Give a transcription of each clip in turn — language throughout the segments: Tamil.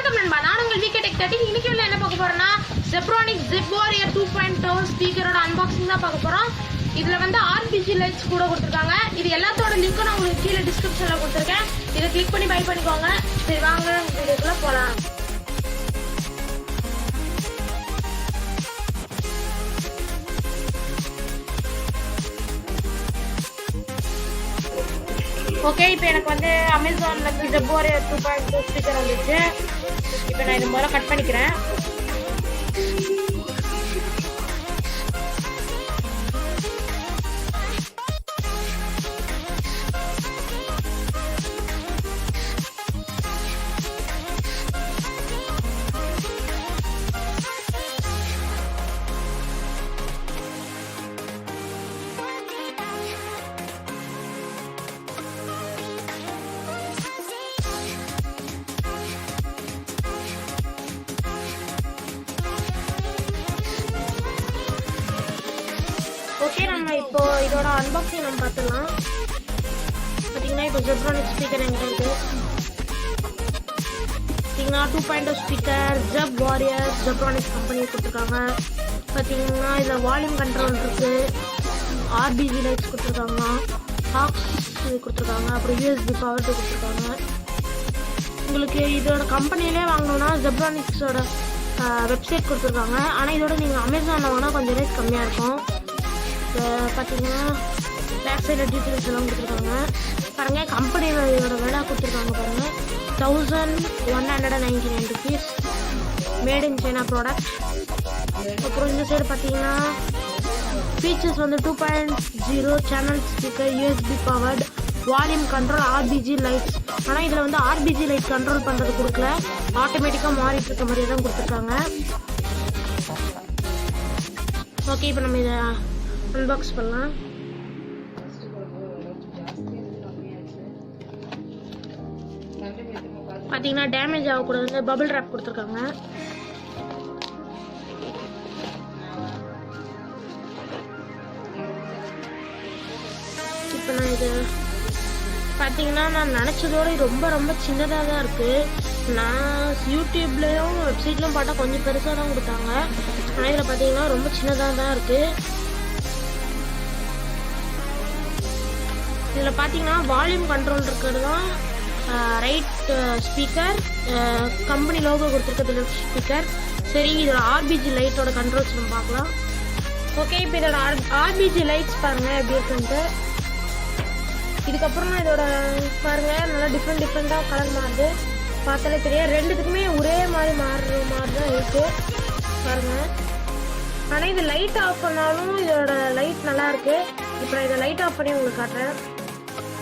வணக்கம் நண்பா, நான் உங்கள் VK Tech 13. இன்னைக்கு என்ன பார்க்க போறோம்னா Zebronics Z Warrior 2.0 ஸ்பீக்கரோட அன்பாக்சிங் தான் பார்க்க போறோம். இதுல வந்து RGB லைட்ஸ் கூட கொடுத்துருக்காங்க. இது எல்லாத்தோட லிங்க்கும் நான் உங்களுக்கு கீழே டிஸ்கிரிப்ஷன்ல கொடுத்துருக்கேன். இதை கிளிக் பண்ணி பை பண்ணிக்கோங்க. சரி வாங்க வீடியோக்குள்ள போலாம். ஓகே, இப்போ எனக்கு வந்து அமேசான்ல இருந்து Z Warrior 2.2 ஸ்பீக்கர் வந்துச்சு. இப்போ நான் இதை முதல்ல கட் பண்ணிக்கிறேன். ஓகே, நம்ம இப்போ இதோட அன்பாக்சிங் நம்ம பார்த்துடலாம். பார்த்தீங்கன்னா இப்போ Zebronics ஸ்பீக்கர் என்கிட்ட இருக்கு. பார்த்தீங்கன்னா 2.0 speaker Z Warrior Zebronics company கொடுத்துருக்காங்க. பார்த்தீங்கன்னா இதில் வால்யூம் கண்ட்ரோல் இருக்கு, RGB லைட்ஸ் கொடுத்துருக்காங்க, ஆக்ஸ் கொடுத்துருக்காங்க, அப்புறம் USB பவர் கொடுத்துருக்காங்க. உங்களுக்கு இதோட கம்பெனிலே வாங்கணும்னா Zebronicsோட வெப்சைட் கொடுத்துருக்காங்க. ஆனால் இதோட நீங்கள் அமேசானில் வாங்கினா கொஞ்சம் ரேட் கம்மியாக இருக்கும். பார்த்தீங்கன்னா பேக் சைடில் டீட்டெயில்ஸ் எல்லாம் கொடுத்துருக்காங்க. பாருங்கள், கம்பெனியில் இதோட விலை கொடுத்துருக்காங்க. பாருங்கள், 1199 rupees, made in China product. அப்புறம் இந்த சைடு பார்த்தீங்கன்னா ஃபீச்சர்ஸ் வந்து 2.0 channel speaker, USB powered, volume control, RGB lights. ஆனால் இதில் வந்து RGB லைட் கண்ட்ரோல் பண்ணுறது கொடுக்கல, ஆட்டோமேட்டிக்காக மாறிட்டு இருக்க மாதிரியே தான் கொடுத்துருக்காங்க. ஓகே, இப்போ நம்ம இதை அன்பாக்ஸ் பண்ணலாம். பார்த்தீங்கன்னா டேமேஜ் ஆகக்கூடாது, பபிள் ராப் கொடுத்துருக்காங்க. இப்போ நான் இது பார்த்தீங்கன்னா நான் நினச்சதோட ரொம்ப ரொம்ப சின்னதாக தான் இருக்குது. நான் யூடியூப்லேயும் வெப்சைட்லையும் பார்த்தா கொஞ்சம் பெருசாக தான் கொடுத்தாங்க. ஆனால் இதில் பார்த்தீங்கன்னா ரொம்ப சின்னதாக தான் இருக்குது. இதில் பார்த்தீங்கன்னா வால்யூம் கண்ட்ரோல் இருக்கிறது தான் ரைட் ஸ்பீக்கர், கம்பெனி லோகோ கொடுத்துருக்கிறது லெஃப்ட் ஸ்பீக்கர். சரி, இதோட RGB லைட்டோட கண்ட்ரோல்ஸ் நம்ம பார்க்கலாம். ஓகே, இப்போ இதோட RGB லைட்ஸ் பாருங்கள் எப்படி இருக்குன்ட்டு. இதுக்கப்புறம் இதோட பாருங்கள், நல்லா டிஃப்ரெண்ட்டாக கலர் மாறுது. பார்த்தாலே தெரியும், ரெண்டுத்துக்குமே ஒரே மாதிரி மாறுற மாதிரி தான் இருக்குது பாருங்கள். ஆனால் இது லைட் ஆஃப் பண்ணாலும் இதோட லைட் நல்லா இருக்குது. இப்போ நான் இதை லைட் ஆஃப் பண்ணி உங்களுக்கு காட்டுறேன்.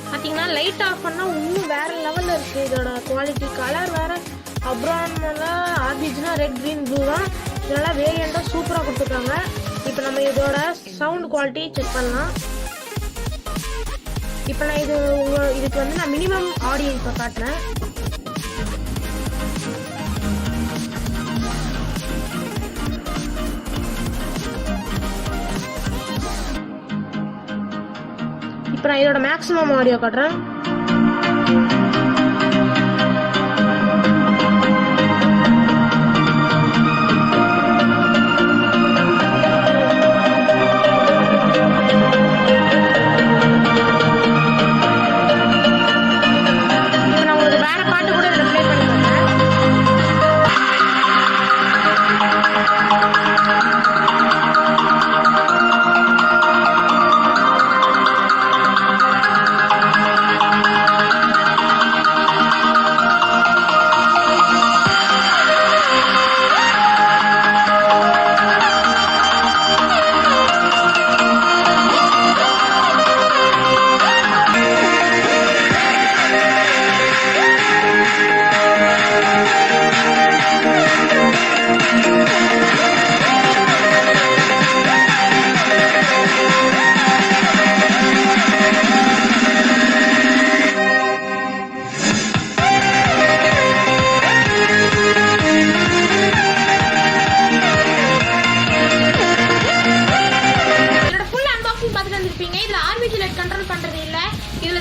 பார்த்தீங்கன்னா லைட் ஆஃப் பண்ணால் இன்னும் வேறு லெவலில் இருக்குது இதோட குவாலிட்டி. கலர் வேறு அப்ரான்லாம் RGBனா ரெட், க்ரீன், ப்ளூ தான். இதெல்லாம் வேரியண்ட்டாக சூப்பராக கொடுத்துருக்காங்க. இப்போ நம்ம இதோட சவுண்ட் குவாலிட்டி செக் பண்ணலாம். இப்போ நான் இதுக்கு வந்து நான் மினிமம் ஆடியோ இப்போ காட்டுறேன். இப்போ நான் இதோட மேக்ஸிமம் ஆடியோ காட்டுறேன்.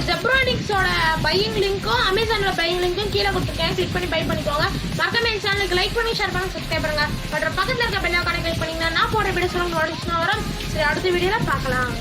Zebronicsோட பையிங் லிங்க்கும் அமேசானோட பையிங் லிங்க்கும் கீழே கொடுத்துருக்கேன். கிளிக் பண்ணி பை பண்ணிக்கோங்க. மறக்காம பிடிச்சிருக்கு லைக் பண்ணி ஷேர் பண்ணி சப்ஸ்கிரைப் பண்ணுங்க. மற்றும் பக்கத்தில் இருக்க பெல் ஐகானை கிளிக் பண்ணீங்கன்னா நான் போடுற வீடியோஸ் உங்களுக்கு நோட்டிஃபிகேஷன் வரும். சரி, அடுத்த வீடியோல பார்க்கலாம்.